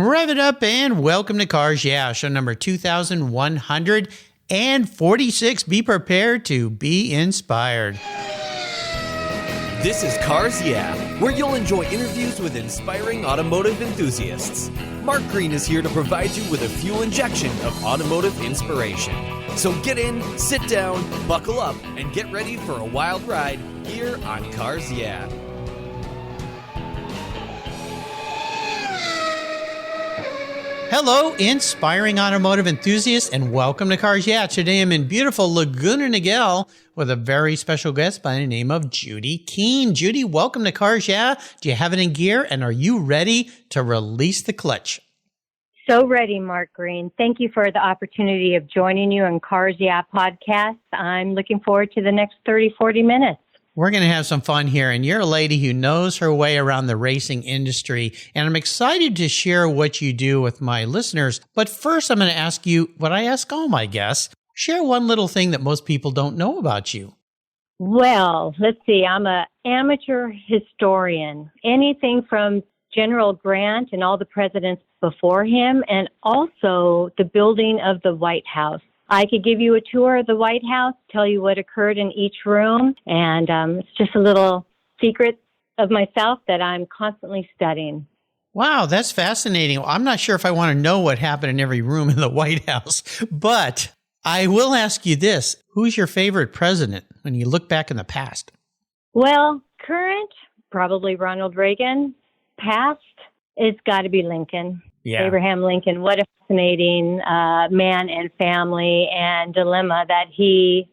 Rev it up and welcome to Cars Yeah, show number 2146. Be prepared to be inspired. This is Cars Yeah, where you'll enjoy interviews with inspiring automotive enthusiasts. Mark Green is here to provide you with a fuel injection of automotive inspiration. So get in, sit down, buckle up, and get ready for a wild ride here on Cars Yeah. Hello, inspiring automotive enthusiasts, and welcome to Cars Yeah. Today I'm in beautiful Laguna Niguel with a very special guest by the name of Judy Kean. Judy, welcome to Cars Yeah. Do you have it in gear, and are you ready to release the clutch? So ready, Mark Green. Thank you for the opportunity of joining you on Cars Yeah podcast. I'm looking forward to the next 30, 40 minutes. We're going to have some fun here, and you're a lady who knows her way around the racing industry, and I'm excited to share what you do with my listeners. But first, I'm going to ask you what I ask all my guests. Share one little thing that most people don't know about you. Well, let's see. I'm an amateur historian. Anything from General Grant and all the presidents before him, and also the building of the White House. I could give you a tour of the White House, tell you what occurred in each room, and it's just a little secret of myself that I'm constantly studying. Wow, that's fascinating. I'm not sure if I want to know what happened in every room in the White House, but I will ask you this. Who's your favorite president when you look back in the past? Well, current, probably Ronald Reagan. Past, it's got to be Lincoln. Yeah. Abraham Lincoln. What a fascinating man and family and dilemma that he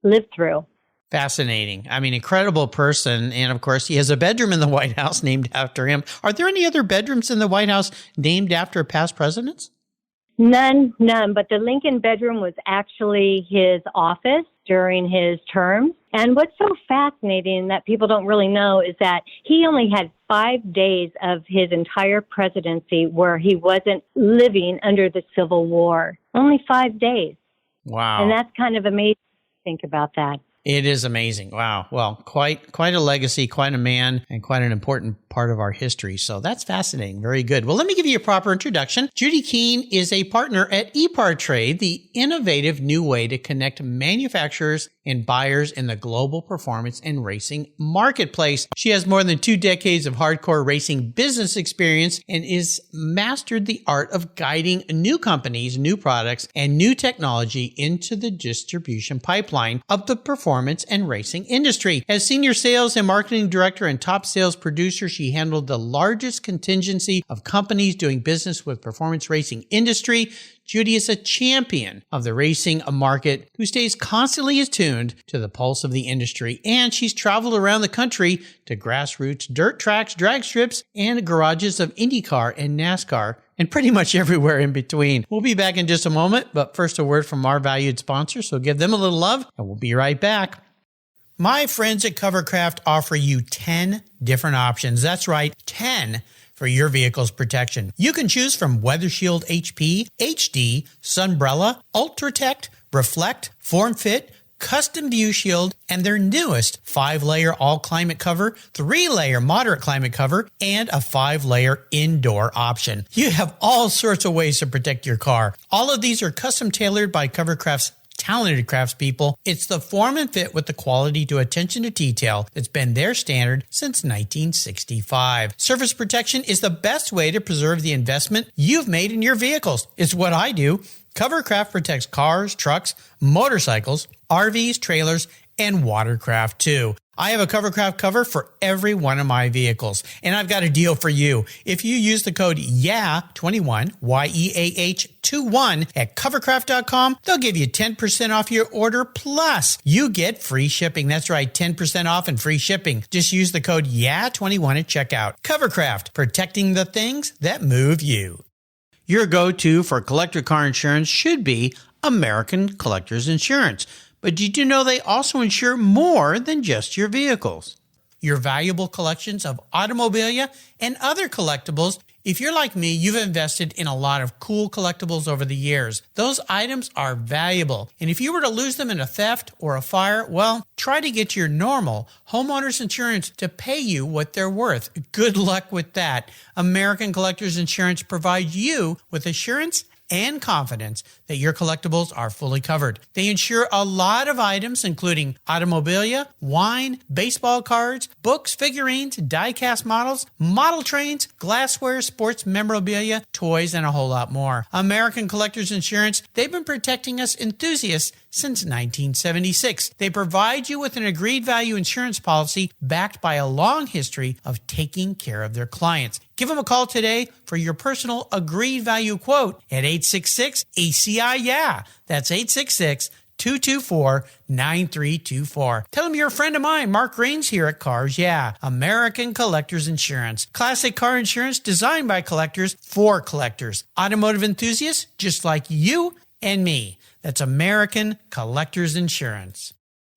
lived through. Fascinating. I mean, incredible person. And of course, he has a bedroom in the White House named after him. Are there any other bedrooms in the White House named after past presidents? None. But the Lincoln bedroom was actually his office during his term. And what's so fascinating that people don't really know is that he only had 5 days of his entire presidency where he wasn't living under the Civil War. Only 5 days. Wow. And that's kind of amazing to think about that. It is amazing. Wow. Well, quite a legacy, quite a man, and quite an important part of our history. So that's fascinating. Very good. Well, let me give you a proper introduction. Judy Kean is a partner at Epartrade, the innovative new way to connect manufacturers and buyers in the global performance and racing marketplace. She has more than 2 decades of hardcore racing business experience and is mastered the art of guiding new companies, new products, and new technology into the distribution pipeline of the performance and racing industry. As senior sales and marketing director and top sales producer, she handled the largest contingency of companies doing business with performance racing industry. Judy is a champion of the racing market who stays constantly attuned to the pulse of the industry, and she's traveled around the country to grassroots dirt tracks, drag strips, and garages of IndyCar and NASCAR, and pretty much everywhere in between. We'll be back in just a moment, but first a word from our valued sponsor, so give them a little love, and we'll be right back. My friends at Covercraft offer you 10 different options. That's right, 10 for your vehicle's protection. You can choose from Weather Shield HP, HD, Sunbrella, Ultratect, Reflect, Form Fit, Custom View Shield, and their newest 5-layer all-climate cover, 3-layer moderate climate cover, and a 5-layer indoor option. You have all sorts of ways to protect your car. All of these are custom tailored by Covercraft's talented craftspeople. It's the form and fit with the quality to attention to detail that's been their standard since 1965. Surface protection is the best way to preserve the investment you've made in your vehicles. It's what I do. Covercraft protects cars, trucks, motorcycles, RVs, trailers, and watercraft too. I have a Covercraft cover for every one of my vehicles, and I've got a deal for you. If you use the code YEAH21, YEAH21 at covercraft.com, they'll give you 10% off your order, plus you get free shipping. That's right, 10% off and free shipping. Just use the code YEAH21 at checkout. Covercraft, protecting the things that move you. Your go-to for collector car insurance should be American Collectors Insurance. But did you know they also insure more than just your vehicles? Your valuable collections of automobilia and other collectibles If you're like me, you've invested in a lot of cool collectibles over the years. Those items are valuable, and if you were to lose them in a theft or a fire, well, try to get your normal homeowner's insurance to pay you what they're worth. Good luck with that. American Collectors Insurance provides you with assurance and confidence that your collectibles are fully covered. They insure a lot of items, including automobilia, wine, baseball cards, books, figurines, die-cast models, model trains, glassware, sports memorabilia, toys, and a whole lot more. American Collectors Insurance, they've been protecting us enthusiasts since 1976. They provide you with an agreed value insurance policy backed by a long history of taking care of their clients. Give them a call today for your personal agreed value quote at 866-ACI-YEAH. That's 866-224-9324. Tell them you're a friend of mine, Mark Raines here at Cars Yeah, American Collectors Insurance. Classic car insurance designed by collectors for collectors. Automotive enthusiasts just like you and me. That's American Collectors Insurance.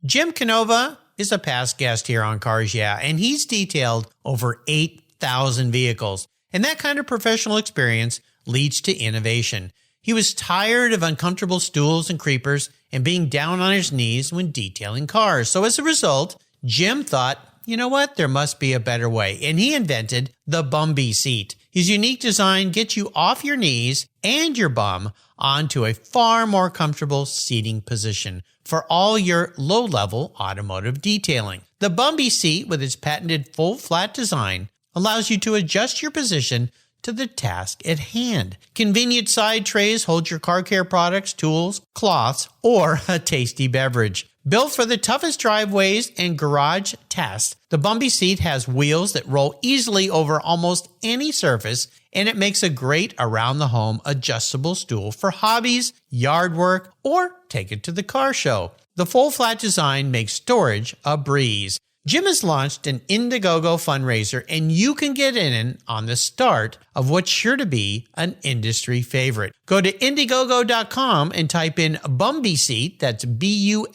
Jim Canova is a past guest here on Cars Yeah, and he's detailed over 8,000 vehicles. And that kind of professional experience leads to innovation. He was tired of uncomfortable stools and creepers and being down on his knees when detailing cars. So as a result, Jim thought, you know what, there must be a better way. And he invented the Bumby Seat. His unique design gets you off your knees and your bum onto a far more comfortable seating position for all your low-level automotive detailing. The Bumby Seat, with its patented full flat design, allows you to adjust your position to the task at hand. Convenient side trays hold your car care products, tools, cloths, or a tasty beverage. Built for the toughest driveways and garage tasks, the Bumby Seat has wheels that roll easily over almost any surface, and it makes a great around-the-home adjustable stool for hobbies, yard work, or take it to the car show. The full flat design makes storage a breeze. Jim has launched an Indiegogo fundraiser, and you can get in on the start of what's sure to be an industry favorite. Go to Indiegogo.com and type in Bumby Seat, that's Bumbee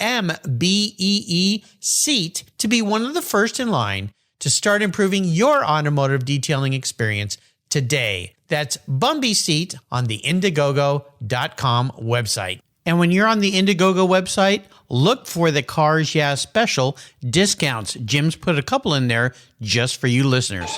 Seat, to be one of the first in line to start improving your automotive detailing experience today. That's Bumby Seat on the Indiegogo.com website. And when you're on the Indiegogo website, look for the Cars Yeah special discounts. Jim's put a couple in there just for you listeners.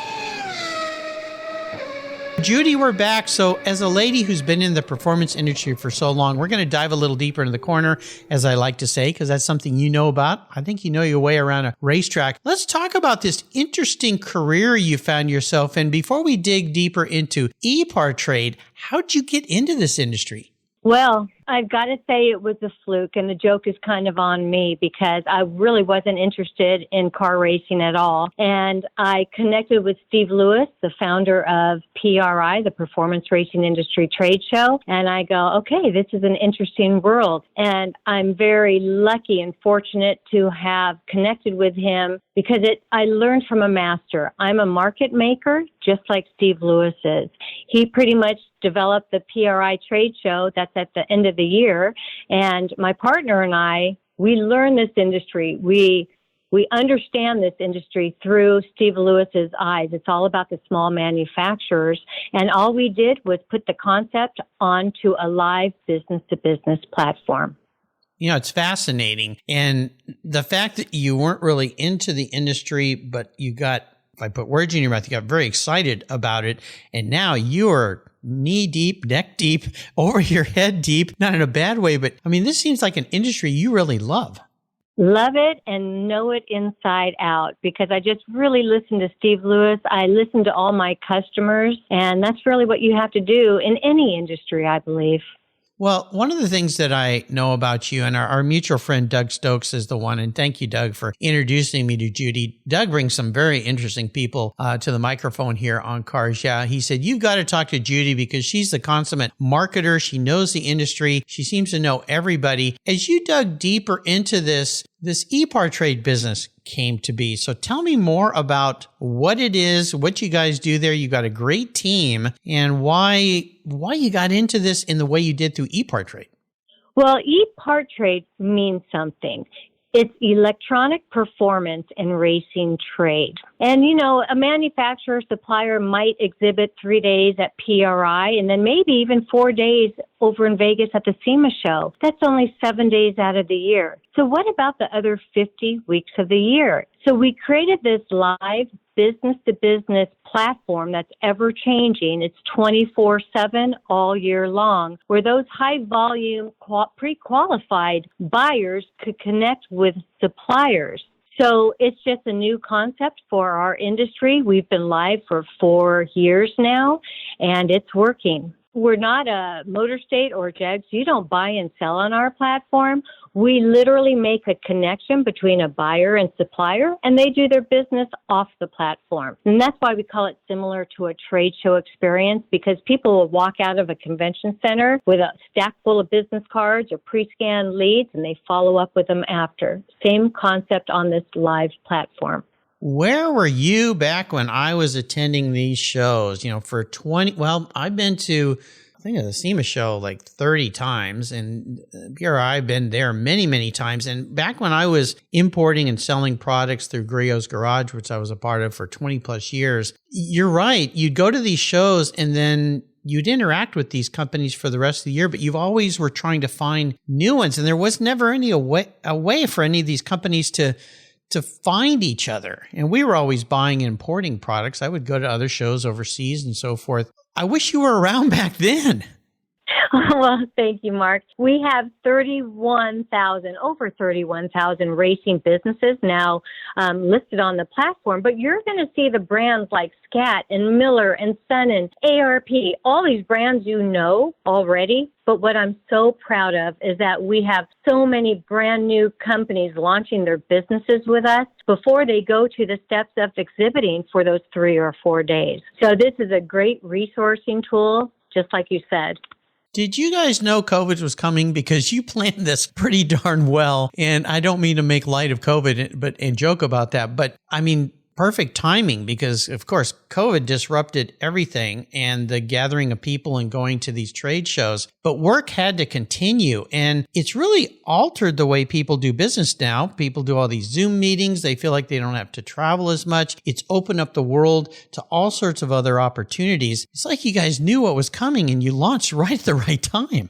Judy, we're back. So as a lady who's been in the performance industry for so long, we're going to dive a little deeper into the corner, as I like to say, because that's something you know about. I think you know your way around a racetrack. Let's talk about this interesting career you found yourself in. Before we dig deeper into Epartrade, how'd you get into this industry? Well, I've got to say it was a fluke, and the joke is kind of on me because I really wasn't interested in car racing at all. And I connected with Steve Lewis, the founder of PRI, the Performance Racing Industry Trade Show. And I go, okay, this is an interesting world. And I'm very lucky and fortunate to have connected with him because I learned from a master. I'm a market maker, just like Steve Lewis is. He pretty much developed the PRI trade show that's at the end of the year. And my partner and I, we learn this industry. We understand this industry through Steve Lewis's eyes. It's all about the small manufacturers. And all we did was put the concept onto a live business-to-business platform. You know, it's fascinating. And the fact that you weren't really into the industry, but you got, if I put words in your mouth, you got very excited about it. And now you're knee deep, neck deep, over your head deep, not in a bad way, but I mean, this seems like an industry you really love. Love it and know it inside out because I just really listen to Steve Lewis. I listen to all my customers, and that's really what you have to do in any industry, I believe. Well, one of the things that I know about you, and our mutual friend Doug Stokes is the one, and thank you, Doug, for introducing me to Judy. Doug brings some very interesting people to the microphone here on Cars Yeah. He said, you've got to talk to Judy because she's the consummate marketer. She knows the industry. She seems to know everybody. As you dug deeper into this Epartrade business came to be. So tell me more about what it is, what you guys do there. You got a great team, and why you got into this in the way you did through Epartrade. Well, Epartrade means something. It's electronic performance and racing trade. And, you know, a manufacturer supplier might exhibit 3 days at PRI and then maybe even 4 days over in Vegas at the SEMA show. That's only 7 days out of the year. So what about the other 50 weeks of the year? So we created this live business-to-business platform that's ever-changing. It's 24/7 all year long, where those high-volume, pre-qualified buyers could connect with suppliers. So it's just a new concept for our industry. We've been live for 4 years now, and it's working. We're not a Motor State or JEGS. You don't buy and sell on our platform. We literally make a connection between a buyer and supplier, and they do their business off the platform. And that's why we call it similar to a trade show experience, because people will walk out of a convention center with a stack full of business cards or pre-scanned leads, and they follow up with them after. Same concept on this live platform. Where were you back when I was attending these shows? You know, I've been to, I think, the SEMA show like 30 times, and PRI, I've been there many, many times. And back when I was importing and selling products through Griot's Garage, which I was a part of for 20 plus years, you're right. You'd go to these shows and then you'd interact with these companies for the rest of the year, but you've always were trying to find new ones. And there was never a way for any of these companies to find each other. And we were always buying and importing products. I would go to other shows overseas and so forth. I wish you were around back then. Well, thank you, Mark. We have over 31,000 racing businesses now listed on the platform, but you're going to see the brands like Scat and Miller and Sun and ARP, all these brands you know already. But what I'm so proud of is that we have so many brand new companies launching their businesses with us before they go to the steps of exhibiting for those 3 or 4 days. So this is a great resourcing tool, just like you said. Did you guys know COVID was coming? Because you planned this pretty darn well. And I don't mean to make light of COVID and joke about that. But I mean, perfect timing, because of course, COVID disrupted everything and the gathering of people and going to these trade shows. But work had to continue, and it's really altered the way people do business now. People do all these Zoom meetings. They feel like they don't have to travel as much. It's opened up the world to all sorts of other opportunities. It's like you guys knew what was coming and you launched right at the right time.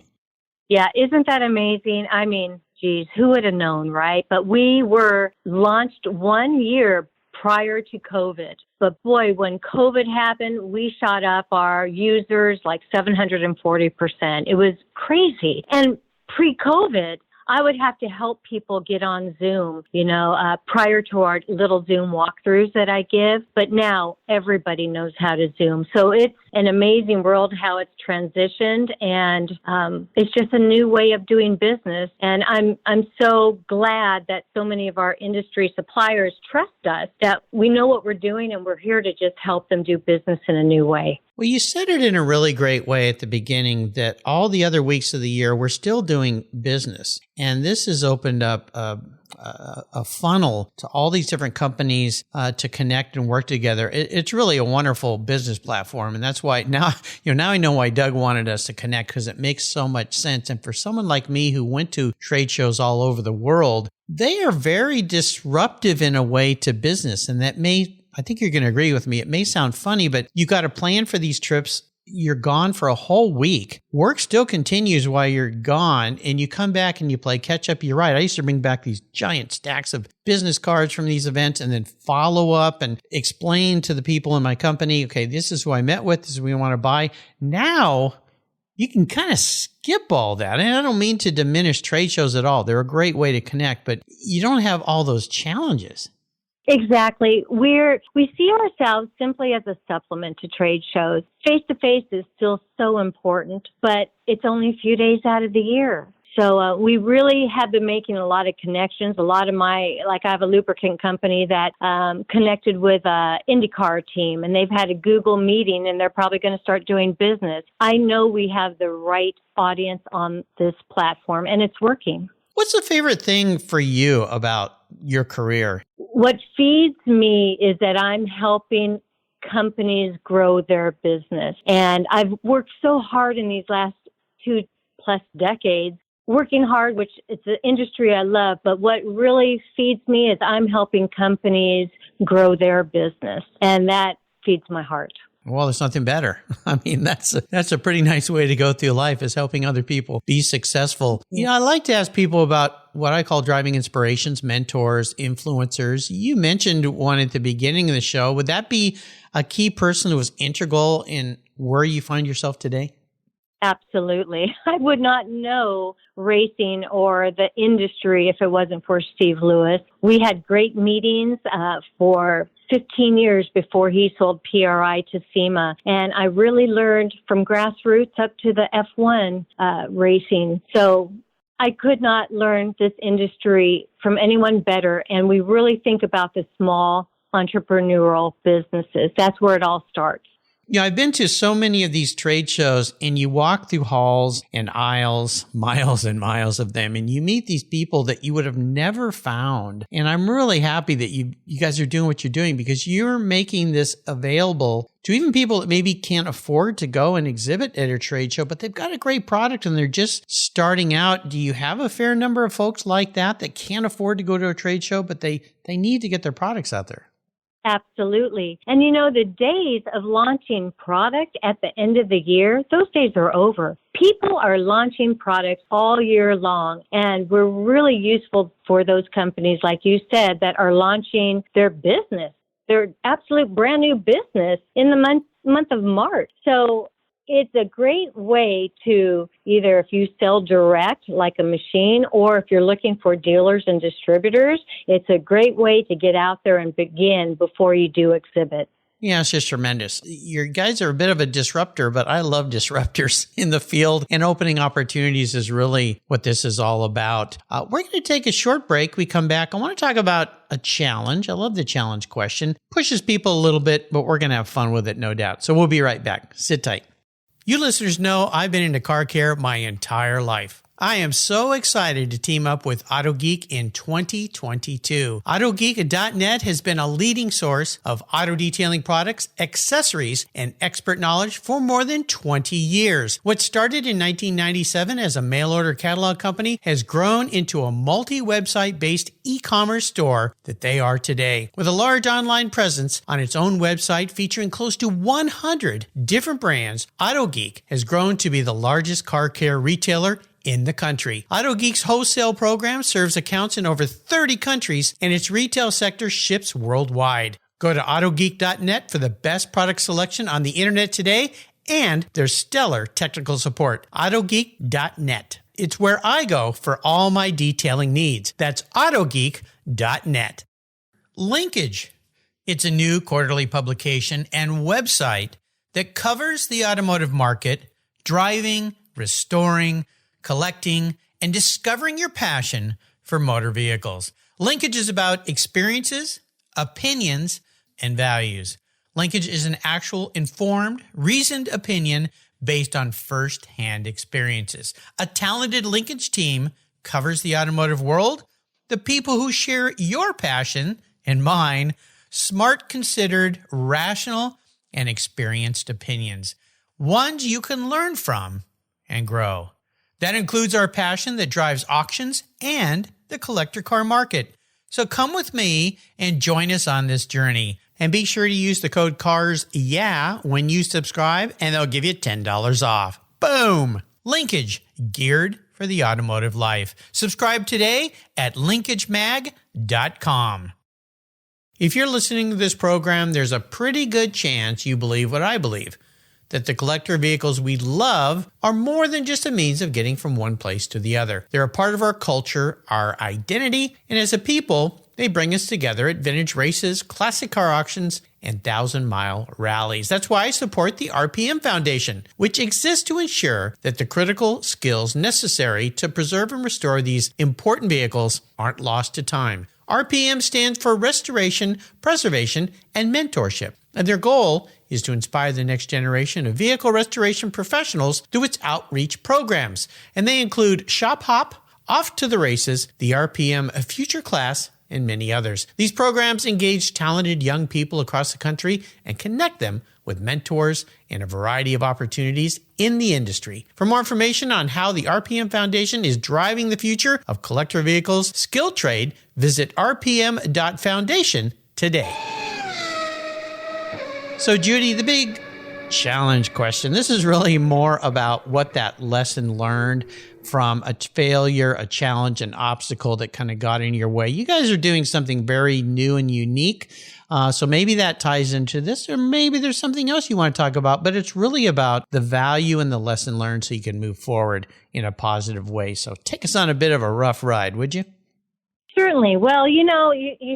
Yeah, isn't that amazing? I mean, geez, who would have known, right? But we were launched 1 year prior to COVID. But boy, when COVID happened, we shot up our users like 740%. It was crazy. And pre-COVID, I would have to help people get on Zoom, prior to our little Zoom walkthroughs that I give. But now everybody knows how to Zoom. So it's an amazing world how it's transitioned, and it's just a new way of doing business. And I'm so glad that so many of our industry suppliers trust us, that we know what we're doing and we're here to just help them do business in a new way. Well, you said it in a really great way at the beginning that all the other weeks of the year, we're still doing business. And this has opened up a funnel to all these different companies to connect and work together. It's really a wonderful business platform. And that's why now I know why Doug wanted us to connect, because it makes so much sense. And for someone like me who went to trade shows all over the world, they are very disruptive in a way to business. And I think you're going to agree with me. It may sound funny, but you got to plan for these trips. You're gone for a whole week. Work still continues while you're gone, and you come back and you play catch up. You're right. I used to bring back these giant stacks of business cards from these events and then follow up and explain to the people in my company, okay, this is who I met with. This is who we want to buy. Now you can kind of skip all that. And I don't mean to diminish trade shows at all. They're a great way to connect, but you don't have all those challenges. Exactly. We see ourselves simply as a supplement to trade shows. Face-to-face is still so important, but it's only a few days out of the year. So we really have been making a lot of connections. A lot of I have a lubricant company that connected with an IndyCar team, and they've had a Google meeting, and they're probably going to start doing business. I know we have the right audience on this platform, and it's working. What's the favorite thing for you about your career? What feeds me is that I'm helping companies grow their business. And I've worked so hard in these last 2+ decades working hard, which it's an industry I love, but what really feeds me is I'm helping companies grow their business, and that feeds my heart. Well, there's nothing better. I mean, that's a pretty nice way to go through life, is helping other people be successful. You know, I like to ask people about what I call driving inspirations, mentors, influencers. You mentioned one at the beginning of the show. Would that be a key person who was integral in where you find yourself today? Absolutely. I would not know racing or the industry if it wasn't for Steve Lewis. We had great meetings for 15 years before he sold PRI to SEMA. And I really learned from grassroots up to the F1 racing. So I could not learn this industry from anyone better. And we really think about the small entrepreneurial businesses. That's where it all starts. Yeah, I've been to so many of these trade shows, and you walk through halls and aisles, miles and miles of them, and you meet these people that you would have never found. And I'm really happy that you guys are doing what you're doing, because you're making this available to even people that maybe can't afford to go and exhibit at a trade show, but they've got a great product and they're just starting out. Do you have a fair number of folks like that can't afford to go to a trade show, but they need to get their products out there? Absolutely. And you know, the days of launching product at the end of the year, those days are over. People are launching products all year long, and we're really useful for those companies, like you said, that are launching their business, their absolute brand new business in the month of March. So it's a great way to either, if you sell direct like a machine, or if you're looking for dealers and distributors, it's a great way to get out there and begin before you do exhibit. Yeah, it's just tremendous. You guys are a bit of a disruptor, but I love disruptors in the field, and opening opportunities is really what this is all about. We're going to take a short break. We come back. I want to talk about a challenge. I love the challenge question. Pushes people a little bit, but we're going to have fun with it, no doubt. So we'll be right back. Sit tight. You listeners know I've been into car care my entire life. I am so excited to team up with AutoGeek in 2022. AutoGeek.net has been a leading source of auto detailing products, accessories, and expert knowledge for more than 20 years. What started in 1997 as a mail-order catalog company has grown into a multi-website-based e-commerce store that they are today. With a large online presence on its own website featuring close to 100 different brands, AutoGeek has grown to be the largest car care retailer in the country. AutoGeek's wholesale program serves accounts in over 30 countries, and its retail sector ships worldwide. Go to AutoGeek.net for the best product selection on the internet today and their stellar technical support. AutoGeek.net. It's where I go for all my detailing needs. That's AutoGeek.net. Linkage. It's a new quarterly publication and website that covers the automotive market, driving, restoring, collecting, and discovering your passion for motor vehicles. Linkage is about experiences, opinions, and values. Linkage is an actual informed, reasoned opinion based on first-hand experiences. A talented linkage team covers the automotive world, the people who share your passion and mine, smart, considered, rational, and experienced opinions, ones you can learn from and grow. That includes our passion that drives auctions and the collector car market. So come with me and join us on this journey. And be sure to use the code CARSYEAH when you subscribe, and they'll give you $10 off. Boom! Linkage, geared for the automotive life. Subscribe today at linkagemag.com. If you're listening to this program, there's a pretty good chance you believe what I believe, that the collector vehicles we love are more than just a means of getting from one place to the other. They're a part of our culture, our identity, and as a people, they bring us together at vintage races, classic car auctions, and 1,000-mile rallies. That's why I support the RPM Foundation, which exists to ensure that the critical skills necessary to preserve and restore these important vehicles aren't lost to time. RPM stands for Restoration, Preservation, and Mentorship, and their goal is to inspire the next generation of vehicle restoration professionals through its outreach programs. And they include Shop Hop, Off to the Races, the RPM Future Class, and many others. These programs engage talented young people across the country and connect them with mentors and a variety of opportunities in the industry. For more information on how the RPM Foundation is driving the future of collector vehicles skill trade, visit rpm.foundation today. So Judy, the big challenge question, this is really more about what that lesson learned from a failure, a challenge, an obstacle that kind of got in your way. You guys are doing something very new and unique. So maybe that ties into this, or maybe there's something else you want to talk about, but it's really about the value and the lesson learned so you can move forward in a positive way. So take us on a bit of a rough ride, would you? Certainly. Well, you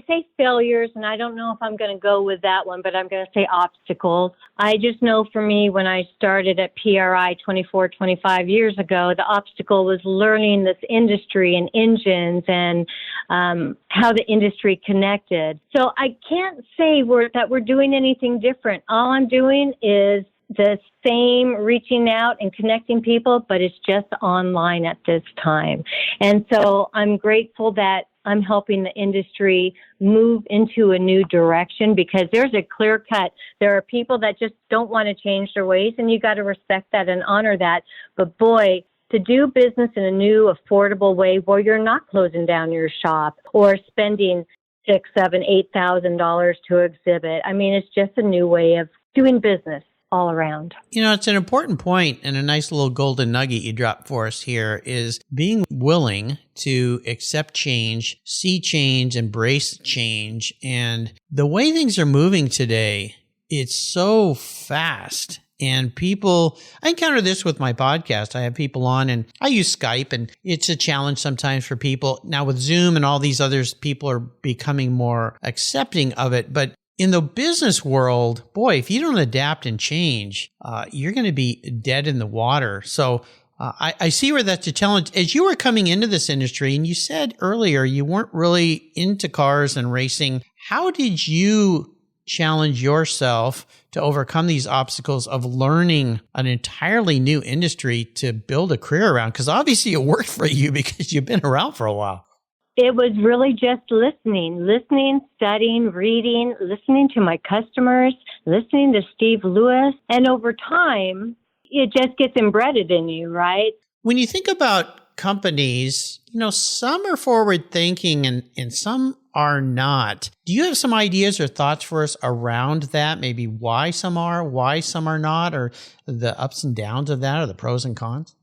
say failures, and I don't know if I'm going to go with that one, but I'm going to say obstacles. I just know for me, when I started at PRI 25 years ago, the obstacle was learning this industry and engines and how the industry connected. So I can't say that we're doing anything different. All I'm doing is the same reaching out and connecting people, but it's just online at this time. And so I'm grateful that I'm helping the industry move into a new direction, because there's a clear cut. There are people that just don't want to change their ways, and you got to respect that and honor that. But boy, to do business in a new, affordable way where you're not closing down your shop or spending $6,000, $7,000, $8,000 to exhibit. I mean, it's just a new way of doing business all around. It's an important point, and a nice little golden nugget you dropped for us here is being willing to accept change, see change, embrace change. And the way things are moving today, it's so fast. And people, I encounter this with my podcast. I have people on and I use Skype, and it's a challenge sometimes for people. Now with Zoom and all these others, people are becoming more accepting of it. But in the business world, boy, if you don't adapt and change, you're going to be dead in the water. So I see where that's a challenge. As you were coming into this industry, and you said earlier you weren't really into cars and racing, how did you challenge yourself to overcome these obstacles of learning an entirely new industry to build a career around? Because obviously it worked for you because you've been around for a while. It was really just listening, studying, reading, listening to my customers, listening to Steve Lewis. And over time, it just gets embedded in you, right? When you think about companies, some are forward thinking and some are not. Do you have some ideas or thoughts for us around that? Maybe why some are not, or the ups and downs of that, or the pros and cons?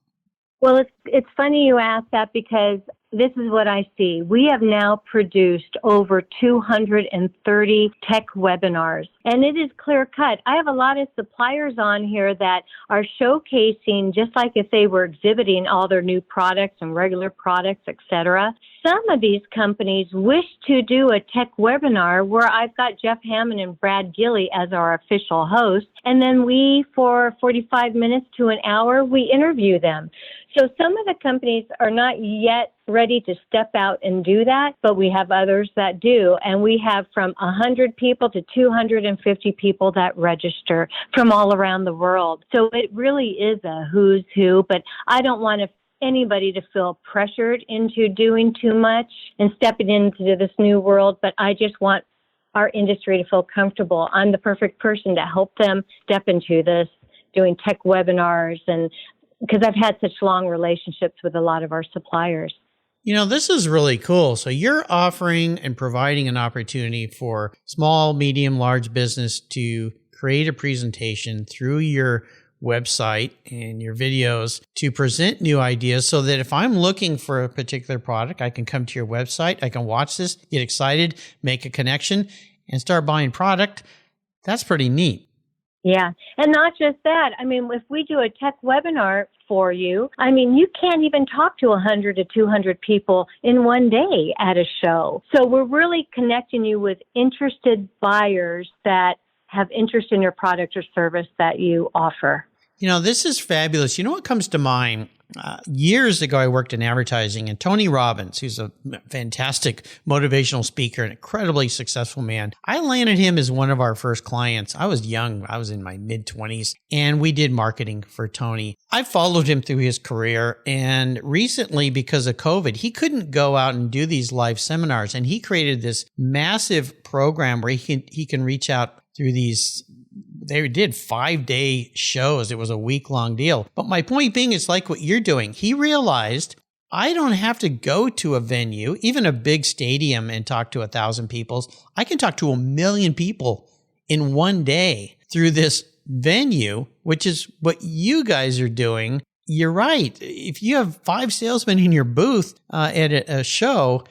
Well, it's funny you ask that, because this is what I see. We have now produced over 230 tech webinars, and it is clear cut. I have a lot of suppliers on here that are showcasing, just like if they were exhibiting all their new products and regular products, etc. Some of these companies wish to do a tech webinar where I've got Jeff Hammond and Brad Gilley as our official host, and then we, for 45 minutes to an hour, we interview them. So some of the companies are not yet ready to step out and do that, but we have others that do. And we have from 100 people to 250 people that register from all around the world. So it really is a who's who, but I don't want anybody to feel pressured into doing too much and stepping into this new world, but I just want our industry to feel comfortable. I'm the perfect person to help them step into this, doing tech webinars, and because I've had such long relationships with a lot of our suppliers. This is really cool. So you're offering and providing an opportunity for small, medium, large business to create a presentation through your website and your videos to present new ideas, so that if I'm looking for a particular product, I can come to your website, I can watch this, get excited, make a connection, and start buying product. That's pretty neat. Yeah. And not just that. I mean, if we do a tech webinar for you, you can't even talk to 100 to 200 people in one day at a show. So we're really connecting you with interested buyers that have interest in your product or service that you offer. This is fabulous. What comes to mind? Years ago, I worked in advertising, and Tony Robbins, who's a fantastic motivational speaker, an incredibly successful man, I landed him as one of our first clients. I was young. I was in my mid-20s, and we did marketing for Tony. I followed him through his career, and recently, because of COVID, he couldn't go out and do these live seminars, and he created this massive program where he can reach out through these they did 5-day shows. It was a week-long deal. But my point being, it's like what you're doing. He realized, I don't have to go to a venue, even a big stadium, and talk to 1,000 people. I can talk to 1 million people in one day through this venue, which is what you guys are doing. You're right. If you have 5 salesmen in your booth at a show,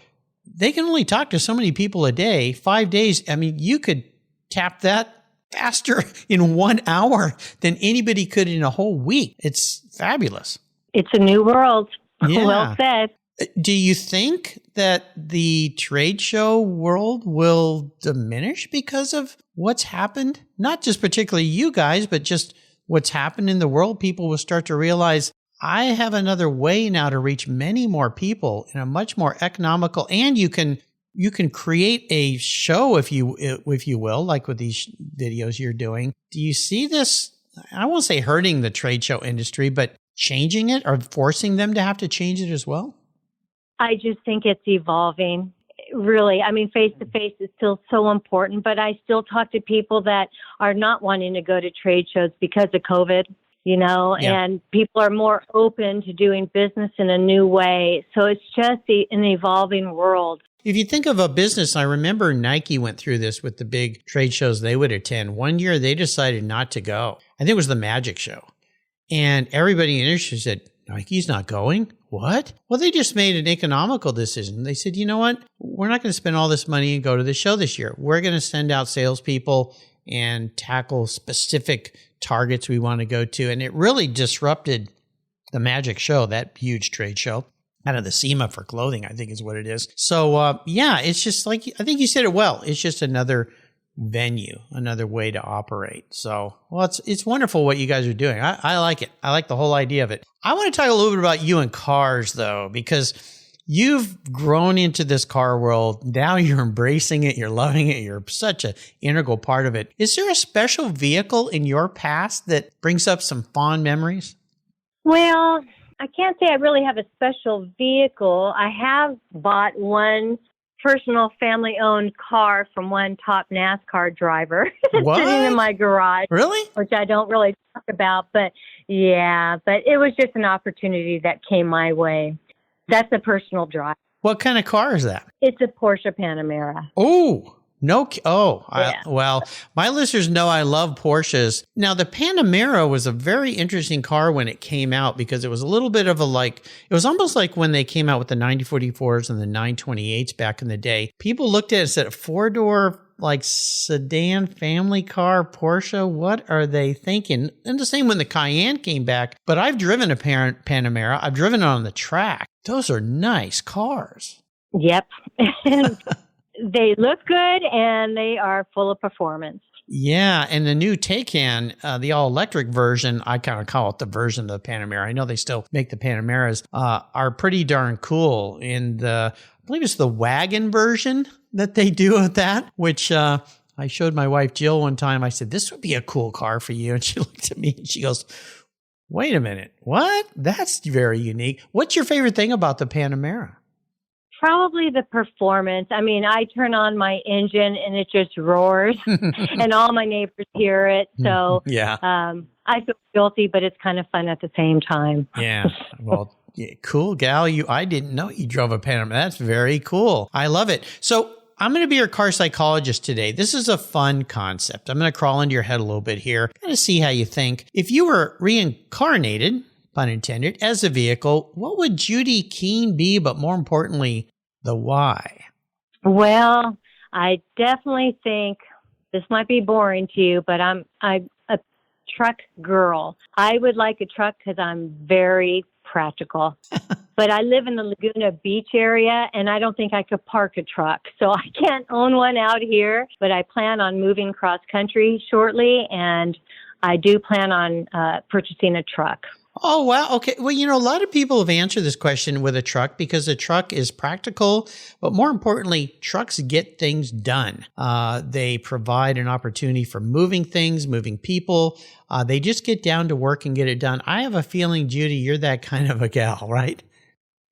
they can only talk to so many people a day. 5 days, I mean, you could tap that faster in 1 hour than anybody could in a whole week. It's fabulous. It's a new world. Yeah. Well said. Do you think that the trade show world will diminish because of what's happened? Not just particularly you guys, but just what's happened in the world. People will start to realize, I have another way now to reach many more people in a much more economical, and you can create a show, if you will, like with these videos you're doing. Do you see this, I won't say hurting the trade show industry, but changing it or forcing them to have to change it as well? I just think it's evolving. Really, I mean, face-to-face is still so important, but I still talk to people that are not wanting to go to trade shows because of COVID, and people are more open to doing business in a new way. So it's just an evolving world. If you think of a business, I remember Nike went through this with the big trade shows they would attend. One year they decided not to go. I think it was the Magic Show. And everybody in the industry said, Nike's not going? What? Well, they just made an economical decision. They said, you know what? We're not going to spend all this money and go to the show this year. We're going to send out salespeople and tackle specific targets we want to go to. And it really disrupted the Magic Show, that huge trade show. Kind of the SEMA for clothing, I think is what it is. So, it's just like, I think you said it well. It's just another venue, another way to operate. So, well, it's wonderful what you guys are doing. I like it. I like the whole idea of it. I want to talk a little bit about you and cars, though, because you've grown into this car world. Now you're embracing it. You're loving it. You're such an integral part of it. Is there a special vehicle in your past that brings up some fond memories? Well, I can't say I really have a special vehicle. I have bought one personal family-owned car from one top NASCAR driver sitting in my garage. Really? Which I don't really talk about, but it was just an opportunity that came my way. That's a personal drive. What kind of car is that? It's a Porsche Panamera. Oh, no. Yeah. Well, my listeners know I love Porsches. Now, the Panamera was a very interesting car when it came out because it was a little bit of it was almost like when they came out with the 944s and the 928s back in the day. People looked at it and said, a 4-door, sedan family car, Porsche, what are they thinking? And the same when the Cayenne came back. But I've driven a Panamera. I've driven it on the track. Those are nice cars. Yep. They look good, and they are full of performance. Yeah, and the new Taycan, the all-electric version, I kind of call it the version of the Panamera. I know they still make the Panameras, are pretty darn cool. In I believe it's the wagon version that they do of that, which I showed my wife Jill one time. I said, this would be a cool car for you. And she looked at me and she goes, wait a minute, what? That's very unique. What's your favorite thing about the Panamera? Probably the performance. I mean, I turn on my engine and it just roars and all my neighbors hear it. So I feel guilty, but it's kind of fun at the same time. Yeah. Well, cool gal. I didn't know you drove a Panamera. That's very cool. I love it. So I'm going to be your car psychologist today. This is a fun concept. I'm going to crawl into your head a little bit here, kind of see how you think. If you were reincarnated, pun intended, as a vehicle, what would Judy Kean be, but more importantly, the why? Well, I definitely think this might be boring to you, but I'm a truck girl. I would like a truck because I'm very practical. But I live in the Laguna Beach area, and I don't think I could park a truck. So I can't own one out here, but I plan on moving cross-country shortly, and I do plan on purchasing a truck. Oh, wow. Okay. Well, a lot of people have answered this question with a truck because a truck is practical, but more importantly, trucks get things done. They provide an opportunity for moving things, moving people. They just get down to work and get it done. I have a feeling, Judy, you're that kind of a gal, right?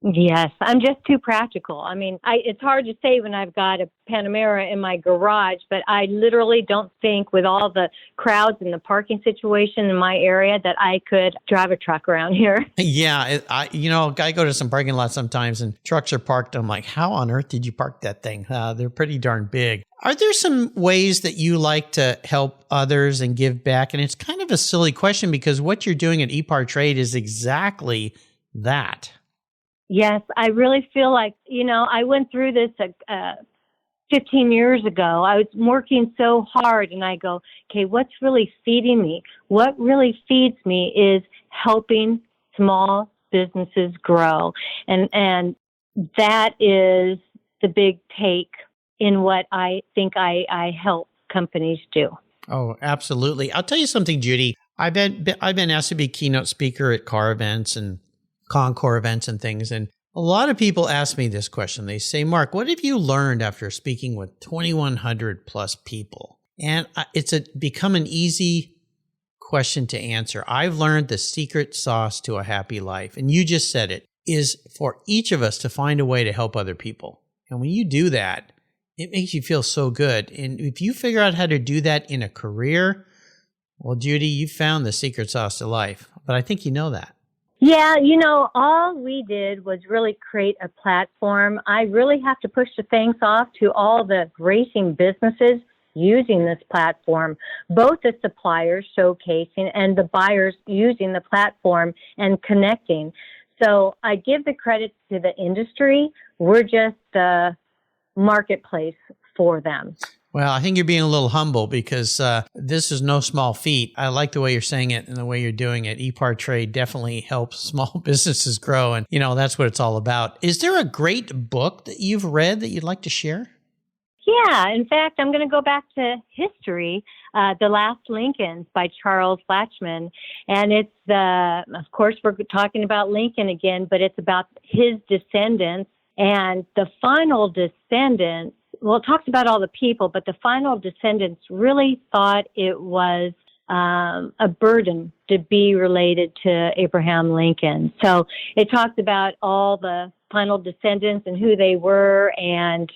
Yes, I'm just too practical. I mean, it's hard to say when I've got a Panamera in my garage, but I literally don't think with all the crowds and the parking situation in my area that I could drive a truck around here. Yeah, I go to some parking lots sometimes and trucks are parked. I'm like, how on earth did you park that thing? They're pretty darn big. Are there some ways that you like to help others and give back? And it's kind of a silly question because what you're doing at Epartrade is exactly that. Yes, I really feel like, I went through this 15 years ago. I was working so hard and I go, okay, what's really feeding me? What really feeds me is helping small businesses grow. And that is the big take in what I think I help companies do. Oh, absolutely. I'll tell you something, Judy. I've been asked to be keynote speaker at car events and Concours events and things. And a lot of people ask me this question. They say, Mark, what have you learned after speaking with 2,100 plus people? And it's become an easy question to answer. I've learned the secret sauce to a happy life. And you just said it is for each of us to find a way to help other people. And when you do that, it makes you feel so good. And if you figure out how to do that in a career, well, Judy, you found the secret sauce to life. But I think you know that. Yeah, all we did was really create a platform. I really have to push the thanks off to all the racing businesses using this platform, both the suppliers showcasing and the buyers using the platform and connecting. So I give the credit to the industry. We're just the marketplace for them. Well, I think you're being a little humble because this is no small feat. I like the way you're saying it and the way you're doing it. Epartrade definitely helps small businesses grow. And, that's what it's all about. Is there a great book that you've read that you'd like to share? Yeah. In fact, I'm going to go back to history, The Last Lincolns by Charles Latchman. And it's of course, we're talking about Lincoln again, but it's about his descendants and the final descendants. Well, it talks about all the people, but the final descendants really thought it was a burden to be related to Abraham Lincoln. So it talks about all the final descendants and who they were and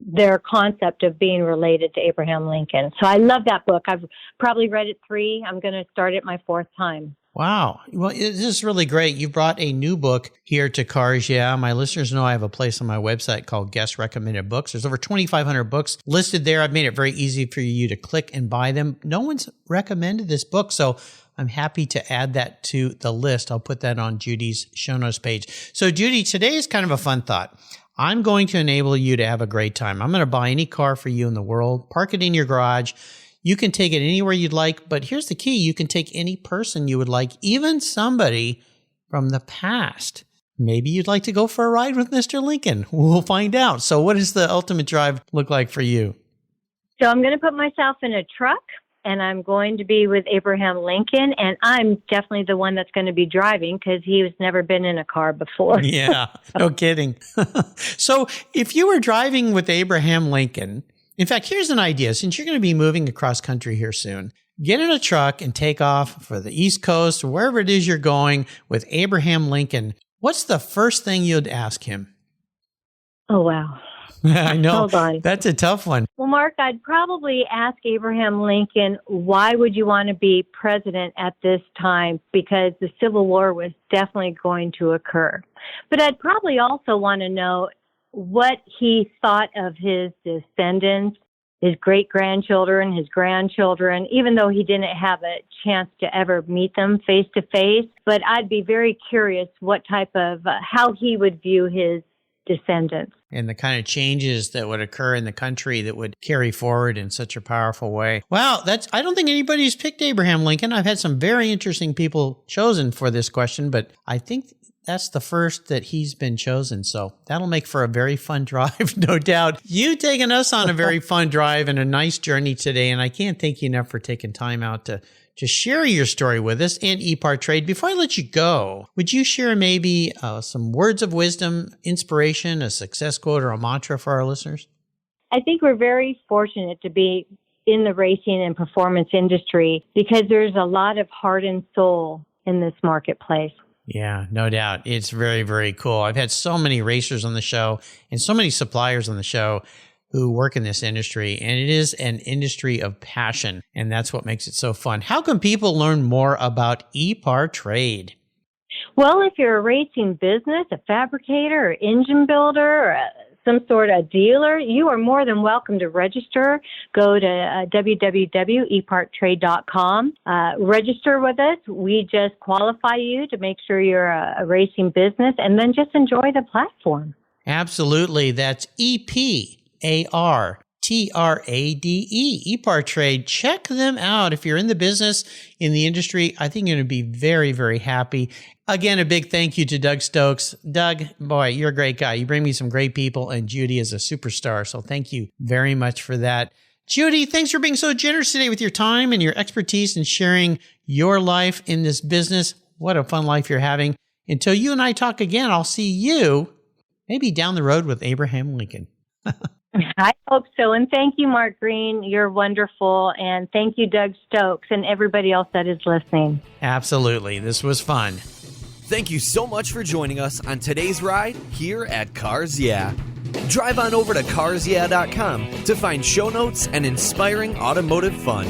their concept of being related to Abraham Lincoln. So I love that book. I've probably read it 3. I'm going to start it my 4th time. Wow. Well, this is really great. You brought a new book here to Cars. Yeah, my listeners know I have a place on my website called Guest Recommended Books. There's over 2,500 books listed there. I've made it very easy for you to click and buy them. No one's recommended this book, so I'm happy to add that to the list. I'll put that on Judy's show notes page. So, Judy, today is kind of a fun thought. I'm going to enable you to have a great time. I'm going to buy any car for you in the world, park it in your garage. You can take it anywhere you'd like, but here's the key. You can take any person you would like, even somebody from the past. Maybe you'd like to go for a ride with Mr. Lincoln. We'll find out. So what does the ultimate drive look like for you? So I'm going to put myself in a truck, and I'm going to be with Abraham Lincoln, and I'm definitely the one that's going to be driving because he's never been in a car before. Yeah, no kidding. So if you were driving with Abraham Lincoln, in fact, here's an idea. Since you're going to be moving across country here soon, get in a truck and take off for the East Coast or wherever it is you're going with Abraham Lincoln. What's the first thing you'd ask him? Oh, wow. I know. Hold on. That's a tough one. Well, Mark, I'd probably ask Abraham Lincoln, why would you want to be president at this time? Because the Civil War was definitely going to occur. But I'd probably also want to know what he thought of his descendants, his great-grandchildren, his grandchildren, even though he didn't have a chance to ever meet them face to face. But I'd be very curious what type of, how he would view his descendants. And the kind of changes that would occur in the country that would carry forward in such a powerful way. Wow, I don't think anybody's picked Abraham Lincoln. I've had some very interesting people chosen for this question, but I think that's the first that he's been chosen. So that'll make for a very fun drive, no doubt. You taking us on a very fun drive and a nice journey today. And I can't thank you enough for taking time out to share your story with us and Epartrade. Before I let you go, would you share maybe some words of wisdom, inspiration, a success quote, or a mantra for our listeners? I think we're very fortunate to be in the racing and performance industry because there's a lot of heart and soul in this marketplace. Yeah, no doubt. It's very, very cool. I've had so many racers on the show and so many suppliers on the show who work in this industry, and it is an industry of passion, and that's what makes it so fun. How can people learn more about Epartrade? Well, if you're a racing business, a fabricator, or engine builder, or some sort of dealer, you are more than welcome to register. Go to www.epartrade.com. Register with us. We just qualify you to make sure you're a racing business, and then just enjoy the platform. Absolutely. That's Epartrade, Epartrade. Check them out. If you're in the business, in the industry, I think you're going to be very, very happy. Again, a big thank you to Doug Stokes. Doug, boy, you're a great guy. You bring me some great people, and Judy is a superstar. So thank you very much for that. Judy, thanks for being so generous today with your time and your expertise and sharing your life in this business. What a fun life you're having. Until you and I talk again, I'll see you maybe down the road with Abraham Lincoln. I hope so. And thank you, Mark Green. You're wonderful. And thank you, Doug Stokes, and everybody else that is listening. Absolutely. This was fun. Thank you so much for joining us on today's ride here at Cars Yeah. Drive on over to carsyeah.com to find show notes and inspiring automotive fun.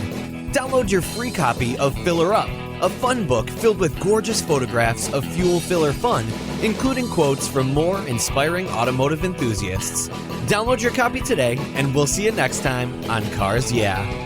Download your free copy of Filler Up, a fun book filled with gorgeous photographs of fuel filler fun, including quotes from more inspiring automotive enthusiasts. Download your copy today, and we'll see you next time on Cars Yeah.